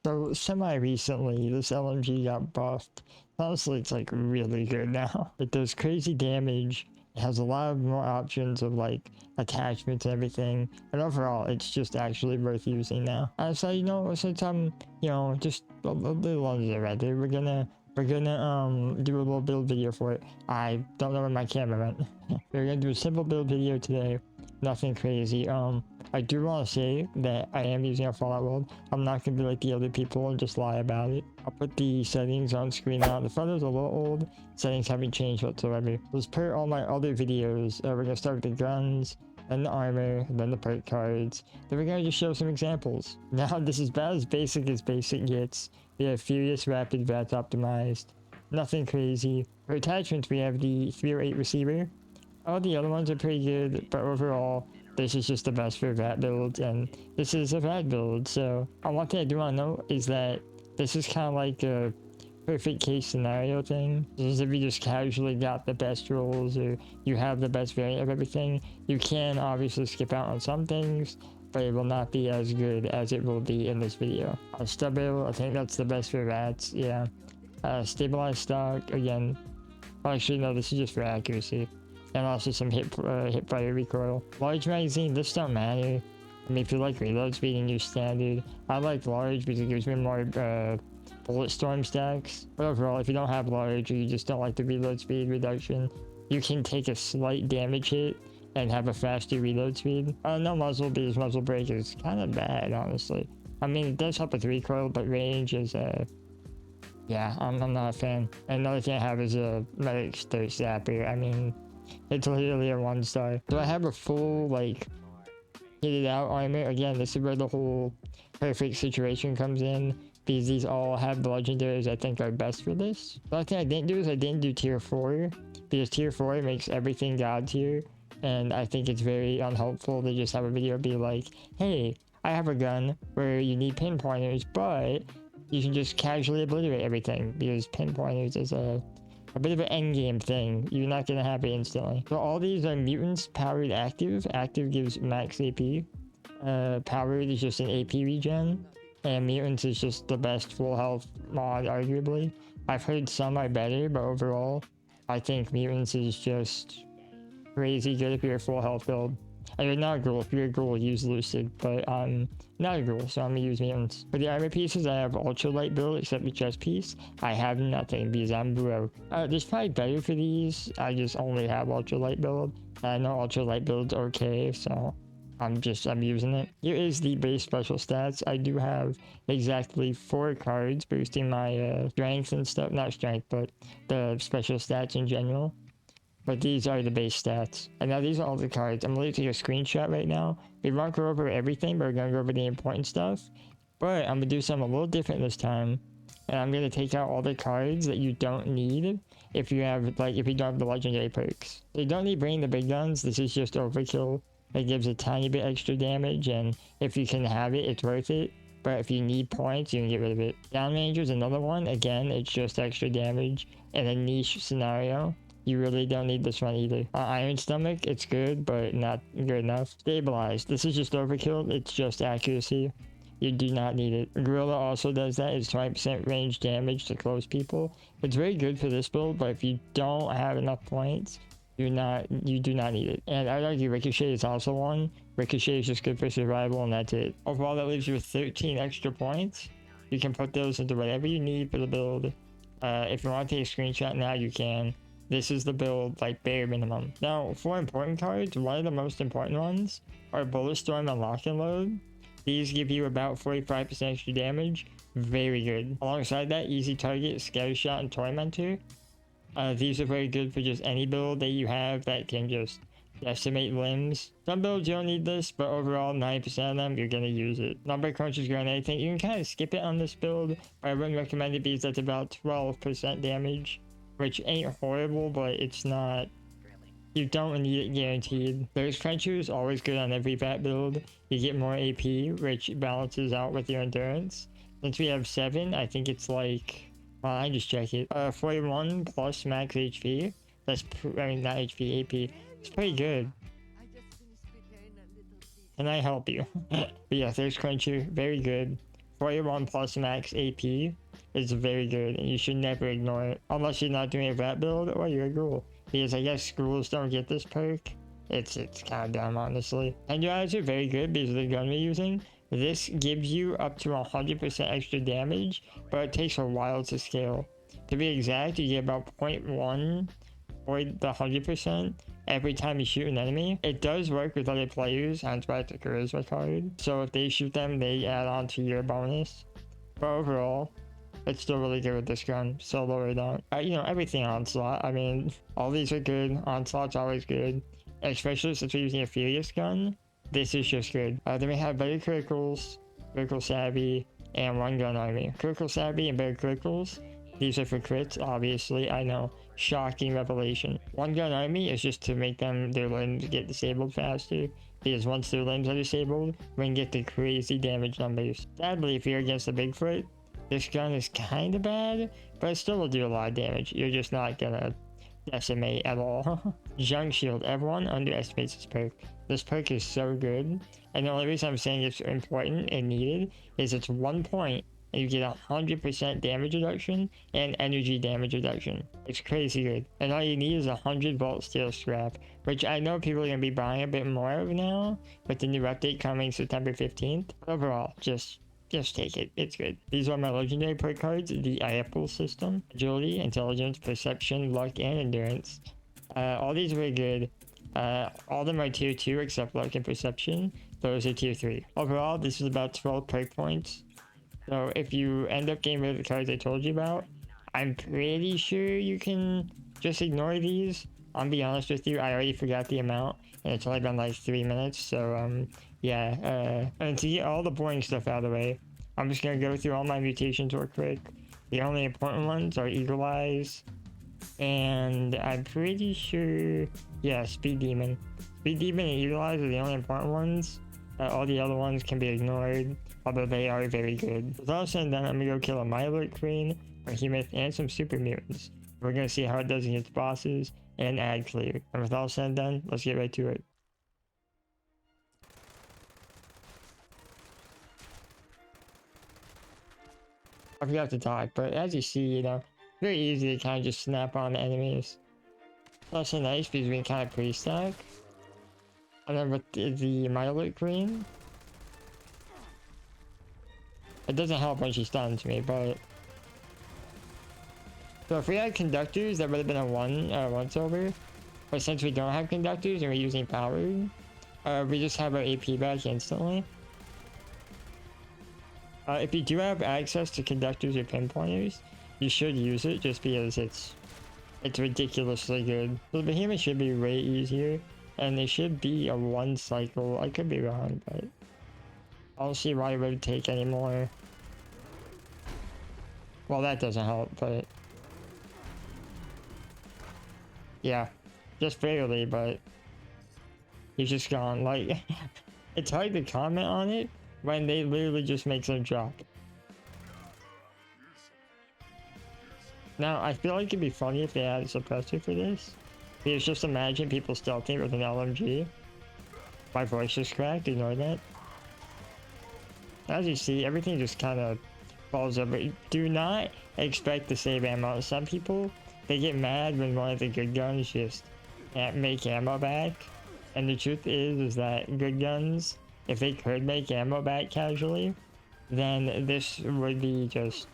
So semi-recently, this LMG got buffed. Honestly, it's like really good now. It does crazy damage. It has a lot of more options of like attachments and everything. And overall, it's just actually worth using now. So you know, since I'm just a little under ready, we're gonna do a little build video for it. I don't know where my camera went. We're gonna do a simple build video today. Nothing crazy. I do want to say that I am using a Fallout world. I'm not going to be like the other people and just lie about it. I'll put the settings on screen now. The photo's a little old. Settings haven't changed whatsoever. As per all my other videos, we're going to start with the guns, then the armor, then the perk cards. Then we're going to just show some examples. Now, this is about as basic gets. We have Furious Rapid Vats optimized. Nothing crazy. For attachments, we have the 308 receiver. All the other ones are pretty good, but overall, this is just the best for VAT builds, and this is a VAT build. So one thing I do want to note is that this is kind of like a perfect case scenario thing. This is if you just casually got the best rolls or you have the best variant of everything. You can obviously skip out on some things, but it will not be as good as it will be in this video. Stubble, I think that's the best for VATs, yeah. Stabilized stock, again. Oh, actually, no, this is just for accuracy. And also some hip fire recoil. Large magazine, this don't matter. I mean, if you like reload speed and use standard, I like large because it gives me more bullet storm stacks. But overall, if you don't have large or you just don't like the reload speed reduction, you can take a slight damage hit and have a faster reload speed. No muzzle because muzzle break is kind of bad, honestly. I mean, it does help with recoil, but range is yeah, I'm not a fan. Another thing I have is a medic's thirst zapper. I mean, it's literally a 1-star. So I have a full, like, kitted out armor. Again, this is where the whole perfect situation comes in, because these all have the legendaries I think are best for this. The only thing I didn't do is I didn't do tier 4, because tier 4 makes everything god tier, and I think it's very unhelpful to just have a video be like, hey, I have a gun where you need pinpointers, but you can just casually obliterate everything, because pinpointers is a bit of an endgame thing. You're not gonna have it instantly. So all these are mutants powered active. Active gives max AP. Powered is just an AP regen. And mutants is just the best full health mod, arguably. I've heard some are better, but overall, I think mutants is just crazy good if you're a full health build. And you're not a ghoul. If you're a ghoul, use Lucid, but I'm not a ghoul, so I'm gonna use mutants. For the armor pieces, I have ultralight build, except the chest piece. I have nothing because I'm broke. There's probably better for these. I just only have ultralight build. I know ultralight build's okay, so I'm using it. Here is the base special stats. I do have exactly 4 cards boosting my strength and stuff. Not strength, but the special stats in general. But these are the base stats. And now these are all the cards. I'm going to take a screenshot right now. We won't go over everything, but we're going to go over the important stuff. But I'm going to do something a little different this time. And I'm going to take out all the cards that you don't need if you have, like, if you don't have the legendary perks. So you don't need bringing the big guns. This is just overkill. It gives a tiny bit extra damage, and if you can have it, it's worth it. But if you need points, you can get rid of it. Downranger is another one. Again, it's just extra damage in a niche scenario. You really don't need this one either. Iron Stomach, it's good, but not good enough. Stabilized, this is just overkill. It's just accuracy. You do not need it. Gorilla also does that. It's 20% range damage to close people. It's very good for this build, but if you don't have enough points, you do not need it. And I'd argue Ricochet is also one. Ricochet is just good for survival, and that's it. Overall, that leaves you with 13 extra points. You can put those into whatever you need for the build. If you want to take a screenshot now, you can. This is the build, like, bare minimum. Now, for important cards, one of the most important ones are Bullet Storm and Lock and Load. These give you about 45% extra damage. Very good. Alongside that, Easy Target, Scatter Shot, and Tormentor. These are very good for just any build that you have that can just decimate limbs. Some builds you don't need this, but overall 90% of them you're gonna use it. Number Crunch is grenade thing. You can kind of skip it on this build, but I wouldn't recommend it because that's about 12% damage. Which ain't horrible, but it's not, you don't need it guaranteed. Thirst Quencher is always good on every VAT build. You get more AP, which balances out with your endurance. Since we have 7, I think it's like, well, I just check it. 41 plus max HP. That's, I mean, not HP, AP. It's pretty good. Can I help you? But yeah, Thirst Quencher, very good. 41 plus max AP is very good, and you should never ignore it unless you're not doing a vet build or you're a ghoul, because I guess schools don't get this perk. It's kind of dumb, honestly. And your eyes are very good because of the gun we're using. This gives you up to 100% extra damage, but it takes a while to scale. To be exact, you get about 0.1 or the 100% every time you shoot an enemy. It does work with other players, hence why it's a charisma card. So if they shoot them, they add on to your bonus. But overall, it's still really good with this gun, solo or not. You know, everything Onslaught. I mean, all these are good. Onslaught's always good. Especially since we're using a Furious gun, this is just good. Then we have better criticals, critical savvy, and one gun army. Critical savvy and better criticals, these are for crits, obviously, I know. Shocking revelation. One gun army is just to make their limbs get disabled faster, because once their limbs are disabled, we can get the crazy damage numbers. Sadly, if you're against a Bigfoot, this gun is kinda bad, but it still will do a lot of damage. You're just not gonna decimate at all. Junk Shield. Everyone underestimates this perk. This perk is so good, and the only reason I'm saying it's important and needed is it's 1 point and you get 100% damage reduction and energy damage reduction. It's crazy good, and all you need is 100 volt steel scrap, which I know people are gonna be buying a bit more of now with the new update coming September 15th. Overall, just take it, it's good. These are my legendary perk cards, the Apple system. Agility, intelligence, perception, luck, and endurance. All these are very good. All of them are tier 2 except luck and perception. Those are tier 3. Overall, this is about 12 perk points. So if you end up getting rid of the cards I told you about, I'm pretty sure you can just ignore these. I'll be honest with you, I already forgot the amount, and it's only been like 3 minutes, so yeah, and to get all the boring stuff out of the way, I'm just gonna go through all my mutations real quick. The only important ones are Eagle Eyes, and I'm pretty sure, yeah, Speed Demon. Speed Demon and Eagle Eyes are the only important ones. All the other ones can be ignored, although they are very good. With all said and done, I'm gonna go kill a Mylord Crane, a Behemoth, and some Super Mutants. We're gonna see how it does against bosses and ad clear. And with all said and done, let's get right to it. I forgot to talk, but as you see, you know, very easy to kind of just snap on the enemies. It's also nice because we can kind of pre-stack. And then with the Mylord Queen, it doesn't help when she stuns me, but... So if we had conductors, that would have been a once over. But since we don't have conductors and we're using powered, we just have our AP back instantly. If you do have access to conductors or pinpointers, you should use it just because it's ridiculously good. So the Behemoth should be way easier, and there should be a 1 cycle. I could be wrong, but I don't see why it would take any more. Well, that doesn't help, but yeah, just barely, but he's just gone. Like, it's hard to comment on it when they literally just make them drop. Now, I feel like it'd be funny if they had a suppressor for this. Because just imagine people stealthing with an LMG. My voice just cracked, ignore that. As you see, everything just kind of falls over. Do not expect to save ammo. Some people, they get mad when one of the good guns just can't make ammo back. And the truth is that good guns, if they could make ammo back casually, then this would be just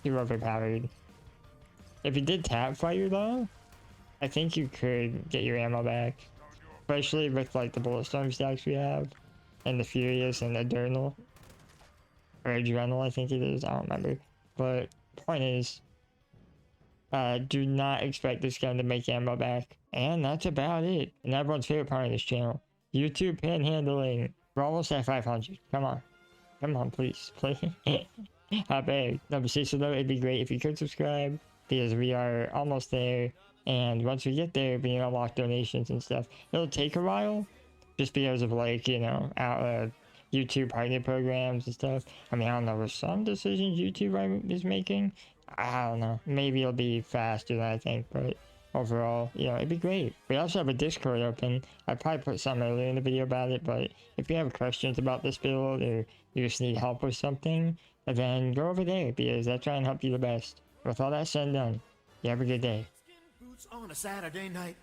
too overpowered. If you did tap fire though, I think you could get your ammo back. Especially with like the Bulletstorm stacks we have, and the Furious and Adrenal. Or Adrenal, I think it is, I don't remember. But point is, do not expect this gun to make ammo back. And that's about it. And everyone's favorite part of this channel, YouTube panhandling. We're almost at 500. Come on. Come on, please. Please. I beg. No, but seriously though, it'd be great if you could subscribe, because we are almost there. And once we get there, we can unlock donations and stuff. It'll take a while, just because of like, you know, YouTube partner programs and stuff. I mean, I don't know, with some decisions YouTube is making, I don't know. Maybe it'll be faster than I think, but overall, you know, it'd be great. We also have a Discord open. I probably put something earlier in the video about it, but if you have questions about this build or you just need help with something, then go over there because that's trying to help you the best. With all that said and done, you have a good day. Boots on a Saturday night.